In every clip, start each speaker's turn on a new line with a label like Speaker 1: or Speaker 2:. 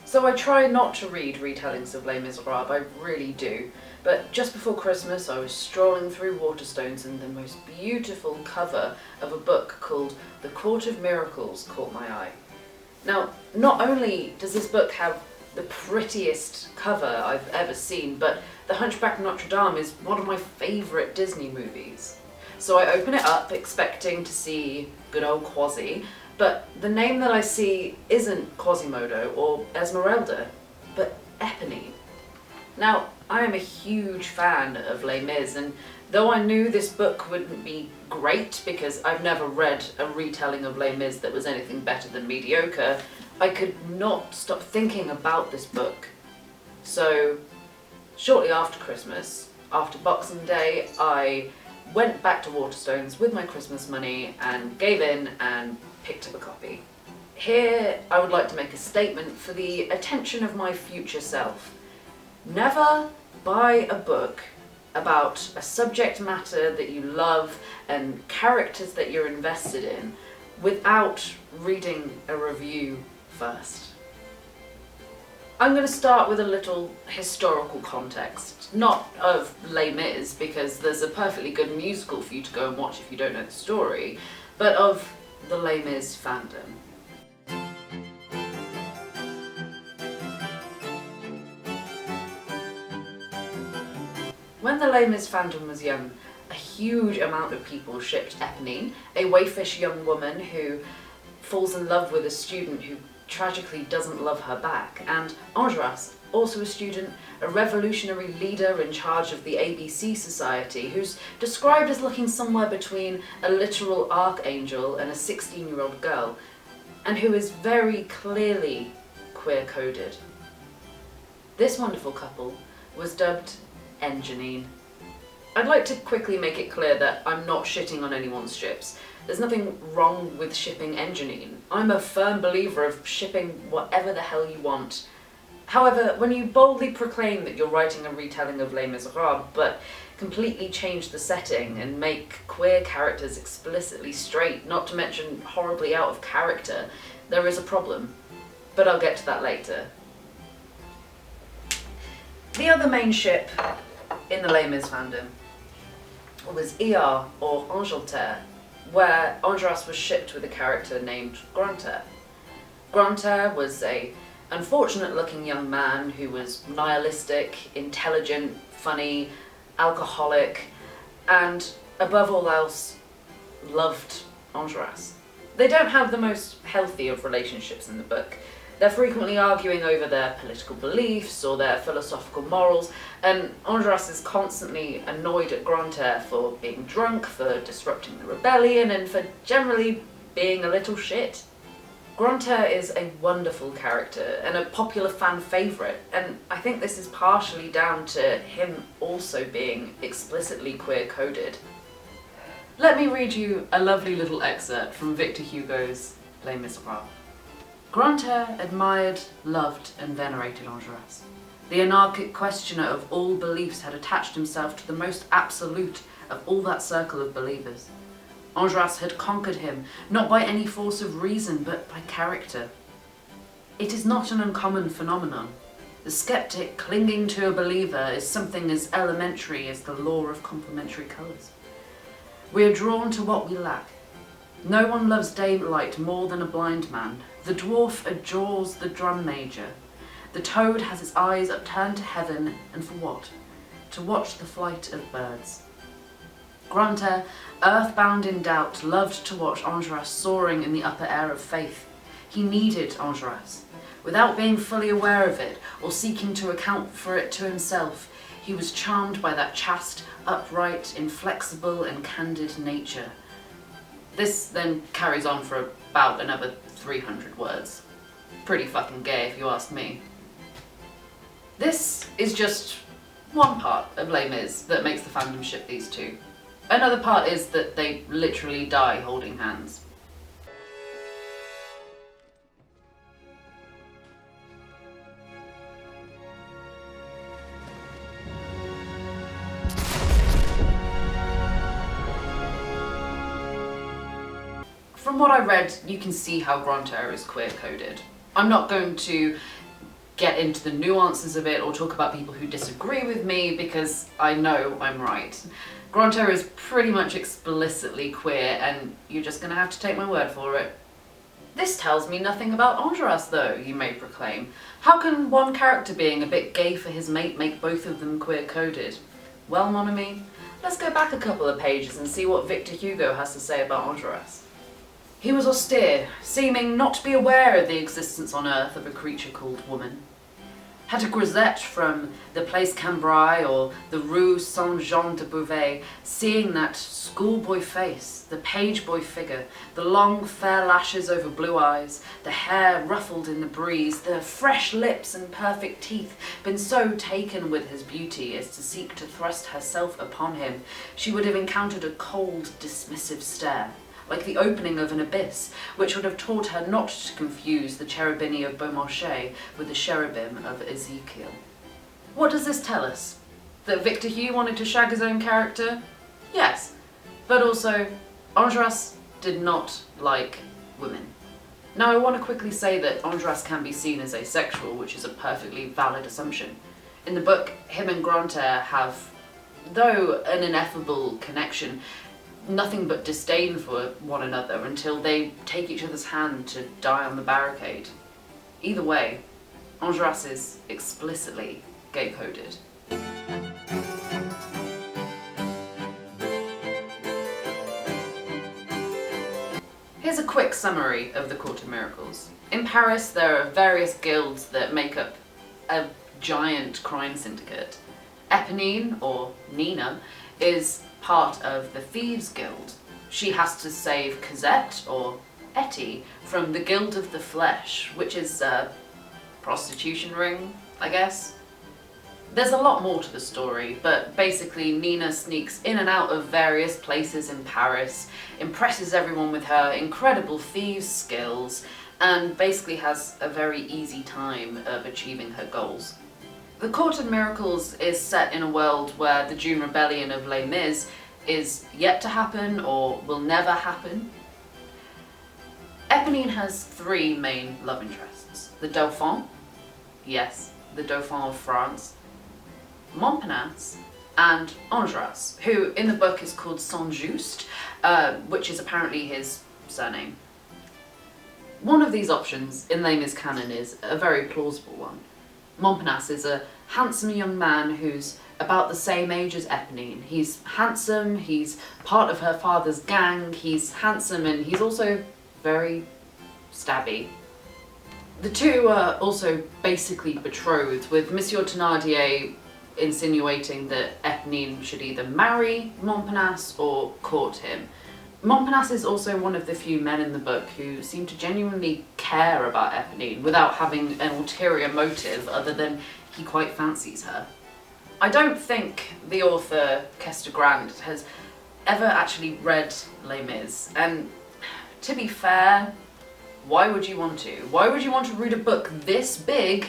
Speaker 1: So I try not to read retellings of Les Miserables, I really do. But just before Christmas I was strolling through Waterstones and the most beautiful cover of a book called The Court of Miracles caught my eye. Now, not only does this book have the prettiest cover I've ever seen, but The Hunchback of Notre Dame is one of my favourite Disney movies. So I open it up expecting to see good old Quasi, but the name that I see isn't Quasimodo or Esmeralda, but Eponine. Now, I am a huge fan of Les Mis, and though I knew this book wouldn't be great because I've never read a retelling of Les Mis that was anything better than mediocre, I could not stop thinking about this book. So, shortly after Christmas, after Boxing Day, I went back to Waterstones with my Christmas money and gave in and picked up a copy. Here, I would like to make a statement for the attention of my future self. Never buy a book about a subject matter that you love and characters that you're invested in without reading a review first. I'm going to start with a little historical context, not of Les Mis, because there's a perfectly good musical for you to go and watch if you don't know the story, but of the Les Mis fandom. When the Les Mis fandom was young, a huge amount of people shipped Eponine, a waifish young woman who falls in love with a student who tragically doesn't love her back, and Enjolras, also a student, a revolutionary leader in charge of the ABC Society, who's described as looking somewhere between a literal archangel and a 16-year-old girl, and who is very clearly queer-coded. This wonderful couple was dubbed Engineer. I'd like to quickly make it clear that I'm not shitting on anyone's ships. There's nothing wrong with shipping Engineer. I'm a firm believer of shipping whatever the hell you want. However, when you boldly proclaim that you're writing a retelling of Les Miserables, but completely change the setting and make queer characters explicitly straight, not to mention horribly out of character, there is a problem. But I'll get to that later. The other main ship in the Les Mis fandom was ER, or Angleterre, where Enjolras was shipped with a character named Grantaire. Grantaire was a unfortunate-looking young man who was nihilistic, intelligent, funny, alcoholic, and above all else, loved Enjolras. They don't have the most healthy of relationships in the book. They're frequently arguing over their political beliefs or their philosophical morals, and Enjolras is constantly annoyed at Grantaire for being drunk, for disrupting the rebellion, and for generally being a little shit. Grantaire is a wonderful character and a popular fan favourite, and I think this is partially down to him also being explicitly queer-coded. Let me read you a lovely little excerpt from Victor Hugo's Les Miserables. Grantaire admired, loved, and venerated Enjolras. The anarchic questioner of all beliefs had attached himself to the most absolute of all that circle of believers. Enjolras had conquered him, not by any force of reason, but by character. It is not an uncommon phenomenon. The skeptic clinging to a believer is something as elementary as the law of complementary colours. We are drawn to what we lack. No one loves daylight more than a blind man. The dwarf adores the drum major. The toad has its eyes upturned to heaven, and for what? To watch the flight of birds. Grantaire, earthbound in doubt, loved to watch Enjolras soaring in the upper air of faith. He needed Enjolras. Without being fully aware of it, or seeking to account for it to himself, he was charmed by that chaste, upright, inflexible, and candid nature. This then carries on for about another 300 words. Pretty fucking gay if you ask me. This is just one part of Les Mis that makes the fandom ship these two. Another part is that they literally die holding hands. From what I read, you can see how Grantaire is queer-coded. I'm not going to get into the nuances of it or talk about people who disagree with me, because I know I'm right. Grantaire is pretty much explicitly queer, and you're just gonna have to take my word for it. This tells me nothing about Enjolras, though, you may proclaim. How can one character being a bit gay for his mate make both of them queer-coded? Well, mon ami, let's go back a couple of pages and see what Victor Hugo has to say about Enjolras. He was austere, seeming not to be aware of the existence on earth of a creature called woman. Had a grisette from the Place Cambrai or the Rue Saint-Jean-de-Beauvais, seeing that schoolboy face, the page boy figure, the long fair lashes over blue eyes, the hair ruffled in the breeze, the fresh lips and perfect teeth, been so taken with his beauty as to seek to thrust herself upon him, she would have encountered a cold, dismissive stare, like the opening of an abyss, which would have taught her not to confuse the cherubini of Beaumarchais with the cherubim of Ezekiel. What does this tell us? That Victor Hugo wanted to shag his own character? Yes, but also Enjolras did not like women. Now, I want to quickly say that Enjolras can be seen as asexual, which is a perfectly valid assumption. In the book, him and Grantaire have, though an ineffable connection, nothing but disdain for one another until they take each other's hand to die on the barricade. Either way, Enjolras is explicitly gay-coded. Here's a quick summary of the Court of Miracles. In Paris, there are various guilds that make up a giant crime syndicate. Eponine, or Nina, is part of the Thieves Guild. She has to save Cosette, or Etty, from the Guild of the Flesh, which is a prostitution ring, I guess. There's a lot more to the story, but basically Nina sneaks in and out of various places in Paris, impresses everyone with her incredible thieves' skills, and basically has a very easy time of achieving her goals. The Court of Miracles is set in a world where the June Rebellion of Les Mis is yet to happen or will never happen. Eponine has three main love interests. The Dauphin, yes, the Dauphin of France, Montparnasse, and Enjolras, who in the book is called Saint-Just, which is apparently his surname. One of these options in Les Mis canon is a very plausible one. Montparnasse is a handsome young man who's about the same age as Eponine. He's handsome, he's part of her father's gang, he's handsome, and he's also very stabby. The two are also basically betrothed, with Monsieur Thénardier insinuating that Eponine should either marry Montparnasse or court him. Montparnasse is also one of the few men in the book who seem to genuinely care about Eponine without having an ulterior motive other than he quite fancies her. I don't think the author, Kester Grant, has ever actually read Les Mis, and to be fair, why would you want to? Why would you want to read a book this big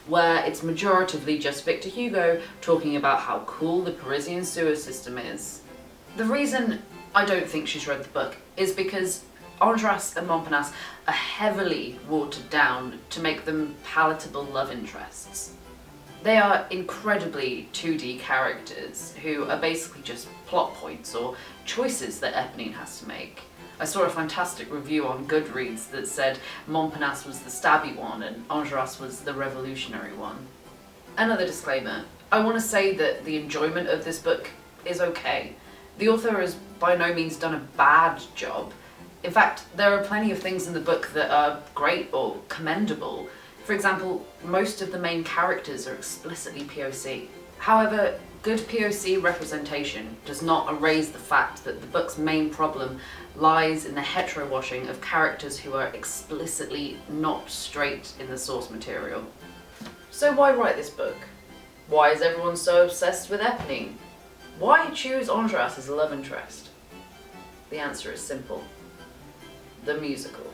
Speaker 1: where it's majoritively just Victor Hugo talking about how cool the Parisian sewer system is? The reason I don't think she's read the book is because Enjolras and Montparnasse are heavily watered down to make them palatable love interests. They are incredibly 2D characters who are basically just plot points or choices that Eponine has to make. I saw a fantastic review on Goodreads that said Montparnasse was the stabby one and Enjolras was the revolutionary one. Another disclaimer, I want to say that the enjoyment of this book is okay. The author has by no means done a bad job. In fact, there are plenty of things in the book that are great or commendable. For example, most of the main characters are explicitly POC. However, good POC representation does not erase the fact that the book's main problem lies in the heterowashing of characters who are explicitly not straight in the source material. So why write this book? Why is everyone so obsessed with Eponine? Why choose Enjolras as a love interest? The answer is simple. The musical.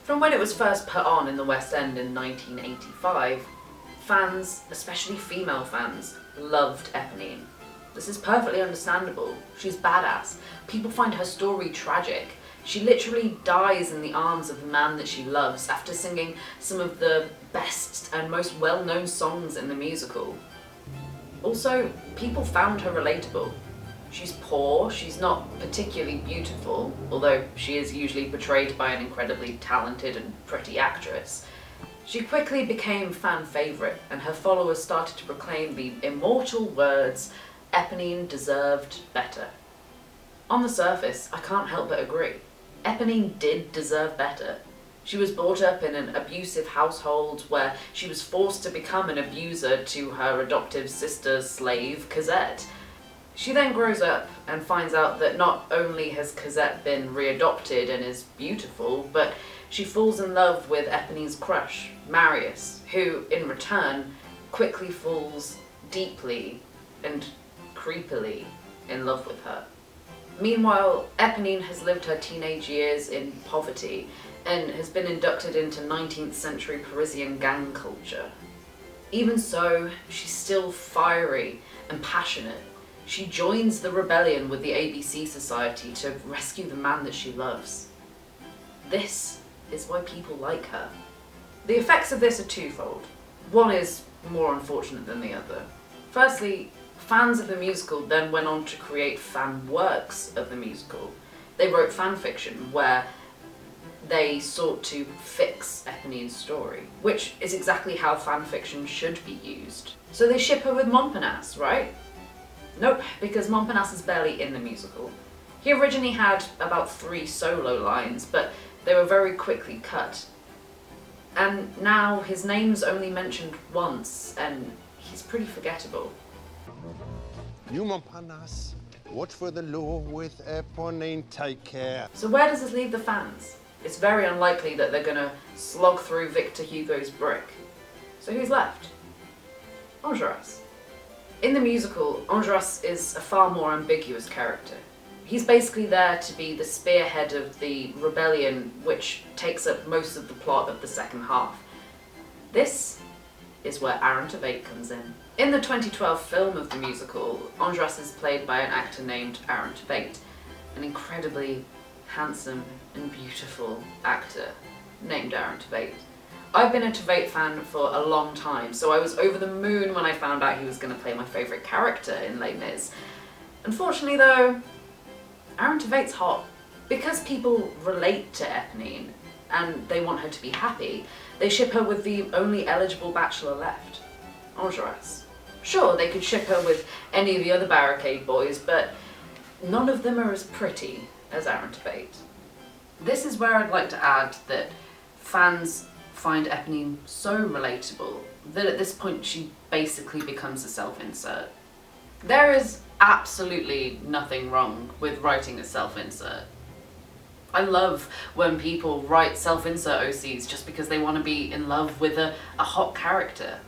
Speaker 1: From when it was first put on in the West End in 1985, fans, especially female fans, loved Eponine. This is perfectly understandable. She's badass. People find her story tragic. She literally dies in the arms of the man that she loves after singing some of the best and most well-known songs in the musical. Also, people found her relatable. She's poor, she's not particularly beautiful, although she is usually portrayed by an incredibly talented and pretty actress. She quickly became fan favourite, and her followers started to proclaim the immortal words, "Eponine deserved better." On the surface, I can't help but agree. Eponine did deserve better. She was brought up in an abusive household where she was forced to become an abuser to her adoptive sister's slave, Cosette. She then grows up and finds out that not only has Cosette been readopted and is beautiful, but she falls in love with Eponine's crush, Marius, who, in return, quickly falls deeply and creepily in love with her. Meanwhile, Eponine has lived her teenage years in poverty and has been inducted into 19th century Parisian gang culture. Even so, she's still fiery and passionate. She joins the rebellion with the ABC Society to rescue the man that she loves. This is why people like her. The effects of this are twofold. One is more unfortunate than the other. Firstly, fans of the musical then went on to create fan works of the musical. They wrote fan fiction where they sought to fix Eponine's story, which is exactly how fan fiction should be used. So they ship her with Montparnasse, right? Nope, because Montparnasse is barely in the musical. He originally had about 3 solo lines, but they were very quickly cut. And now his name's only mentioned once, and he's pretty forgettable.
Speaker 2: You, Montparnasse, watch for the law with Eponine, take care.
Speaker 1: So where does this leave the fans? It's very unlikely that they're gonna slog through Victor Hugo's Brick. So who's left? Enjolras. In the musical, Enjolras is a far more ambiguous character. He's basically there to be the spearhead of the rebellion, which takes up most of the plot of the second half. This is where Aaron Tveit comes in. In the 2012 film of the musical, Enjolras is played by an actor named Aaron Tveit, an incredibly handsome and beautiful actor named Aaron Tveit. I've been a Tveit fan for a long time, so I was over the moon when I found out he was going to play my favourite character in Les Mis. Unfortunately though, Aaron Tveit's hot. Because people relate to Eponine and they want her to be happy, they ship her with the only eligible bachelor left, Enjolras. Sure, they could ship her with any of the other Barricade boys, but none of them are as pretty as Aaron Tveit. This is where I'd like to add that fans find Eponine so relatable that at this point she basically becomes a self-insert. There is absolutely nothing wrong with writing a self-insert. I love when people write self-insert OCs just because they want to be in love with a hot character.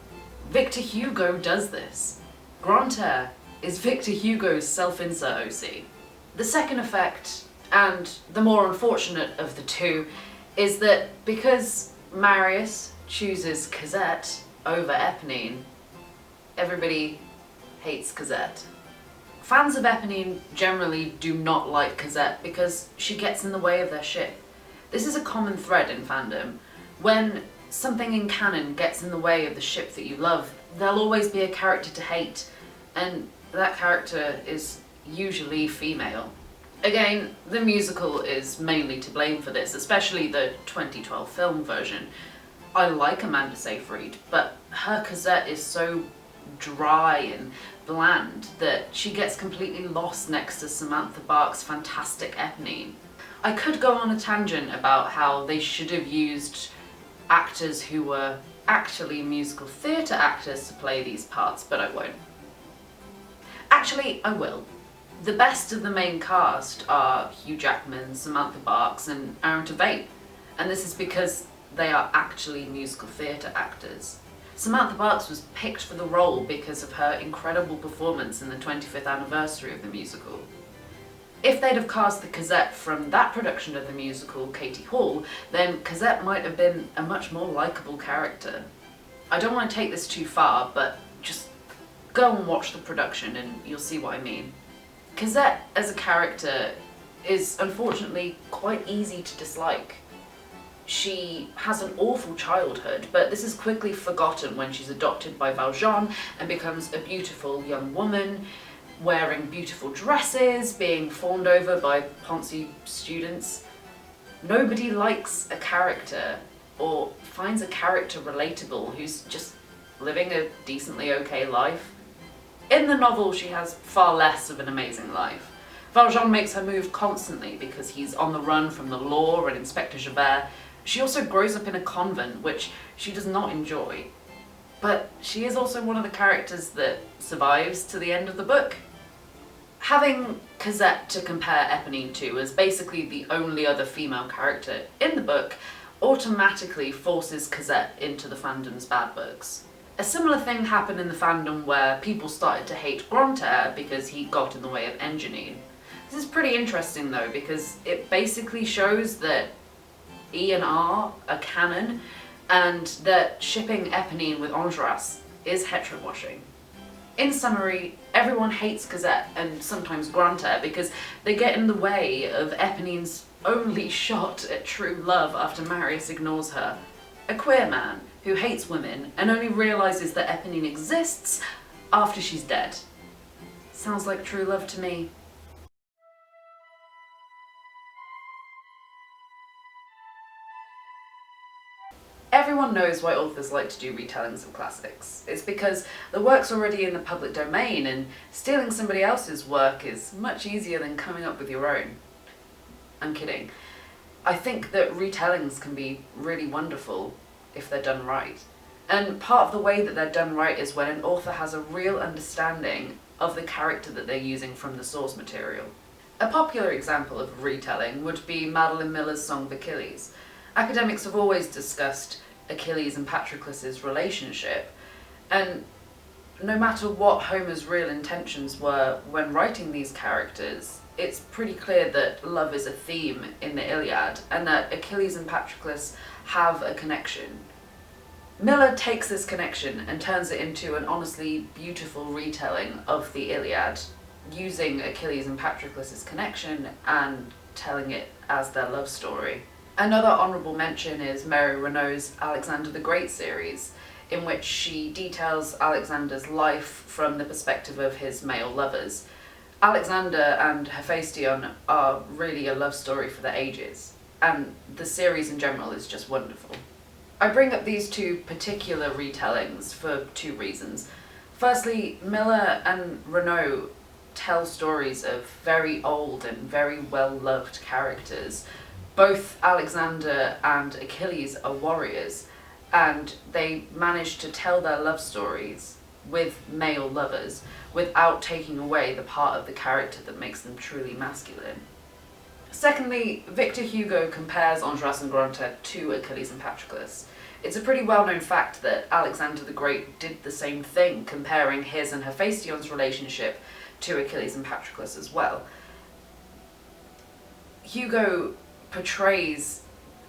Speaker 1: Victor Hugo does this. Grantaire is Victor Hugo's self-insert OC. The second effect, and the more unfortunate of the two, is that because Marius chooses Cosette over Eponine, everybody hates Cosette. Fans of Eponine generally do not like Cosette because she gets in the way of their ship. This is a common thread in fandom. When something in canon gets in the way of the ship that you love, there'll always be a character to hate, and that character is usually female. Again, the musical is mainly to blame for this, especially the 2012 film version. I like Amanda Seyfried, but her Cosette is so dry and bland that she gets completely lost next to Samantha Bark's fantastic Eponine. I could go on a tangent about how they should have used actors who were actually musical theatre actors to play these parts, but I won't. Actually, I will. The best of the main cast are Hugh Jackman, Samantha Barks and Aaron Tveit, and this is because they are actually musical theatre actors. Samantha Barks was picked for the role because of her incredible performance in the 25th anniversary of the musical. If they'd have cast the Cosette from that production of the musical, Katie Hall, then Cosette might have been a much more likeable character. I don't want to take this too far, but just go and watch the production and you'll see what I mean. Cosette as a character is unfortunately quite easy to dislike. She has an awful childhood, but this is quickly forgotten when she's adopted by Valjean and becomes a beautiful young woman, wearing beautiful dresses, being fawned over by poncy students. Nobody likes a character or finds a character relatable who's just living a decently okay life. In the novel, she has far less of an amazing life. Valjean makes her move constantly because he's on the run from the law and Inspector Javert. She also grows up in a convent, which she does not enjoy. But she is also one of the characters that survives to the end of the book. Having Cosette to compare Eponine to as basically the only other female character in the book automatically forces Cosette into the fandom's bad books. A similar thing happened in the fandom where people started to hate Grantaire because he got in the way of Engineer. This is pretty interesting though, because it basically shows that E and R are canon and that shipping Eponine with Enjolras is heterowashing. In summary, everyone hates Cosette and sometimes Grantaire because they get in the way of Eponine's only shot at true love after Marius ignores her. A queer man who hates women and only realises that Eponine exists after she's dead. Sounds like true love to me. Everyone knows why authors like to do retellings of classics. It's because the work's already in the public domain and stealing somebody else's work is much easier than coming up with your own. I'm kidding. I think that retellings can be really wonderful if they're done right. And part of the way that they're done right is when an author has a real understanding of the character that they're using from the source material. A popular example of retelling would be Madeline Miller's Song of Achilles. Academics have always discussed Achilles and Patroclus' relationship, and no matter what Homer's real intentions were when writing these characters, it's pretty clear that love is a theme in the Iliad, and that Achilles and Patroclus have a connection. Miller takes this connection and turns it into an honestly beautiful retelling of the Iliad, using Achilles and Patroclus' connection and telling it as their love story. Another honourable mention is Mary Renault's Alexander the Great series, in which she details Alexander's life from the perspective of his male lovers. Alexander and Hephaestion are really a love story for the ages, and the series in general is just wonderful. I bring up these two particular retellings for two reasons. Firstly, Miller and Renault tell stories of very old and very well-loved characters. Both Alexander and Achilles are warriors, and they manage to tell their love stories with male lovers without taking away the part of the character that makes them truly masculine. Secondly, Victor Hugo compares Enjolras and Grantaire to Achilles and Patroclus. It's a pretty well-known fact that Alexander the Great did the same thing, comparing his and Hephaestion's relationship to Achilles and Patroclus as well. Hugo portrays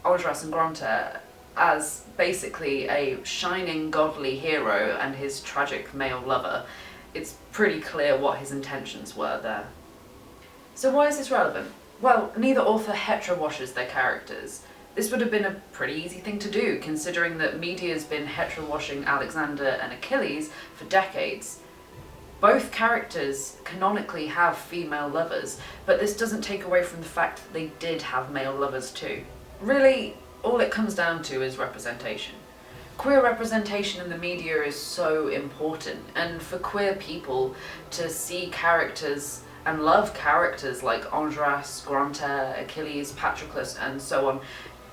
Speaker 1: Enjolras and Grantaire as basically a shining godly hero and his tragic male lover. It's pretty clear what his intentions were there. So why is this relevant? Well, neither author heterowashes their characters. This would have been a pretty easy thing to do, considering that media's been heterowashing Alexander and Achilles for decades. Both characters canonically have female lovers, but this doesn't take away from the fact that they did have male lovers too. Really, all it comes down to is representation. Queer representation in the media is so important, and for queer people to see characters and love characters like Enjolras, Grantaire, Achilles, Patroclus, and so on,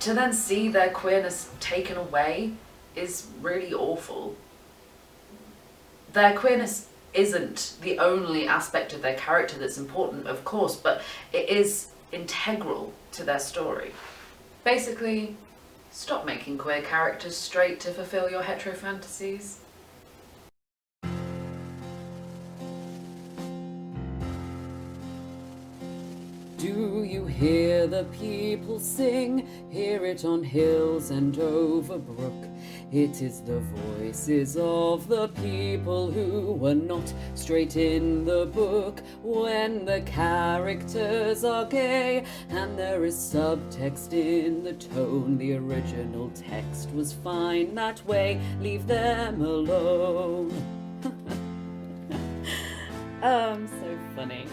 Speaker 1: to then see their queerness taken away is really awful. Their queerness isn't the only aspect of their character that's important, of course, but it is integral to their story. Basically, stop making queer characters straight to fulfill your hetero fantasies.
Speaker 3: Do Do you hear the people sing? Hear it on hills and over brook. It is the voices of the people who were not straight in the book. When the characters are gay and there is subtext in the tone, the original text was fine that way. Leave them alone. So funny.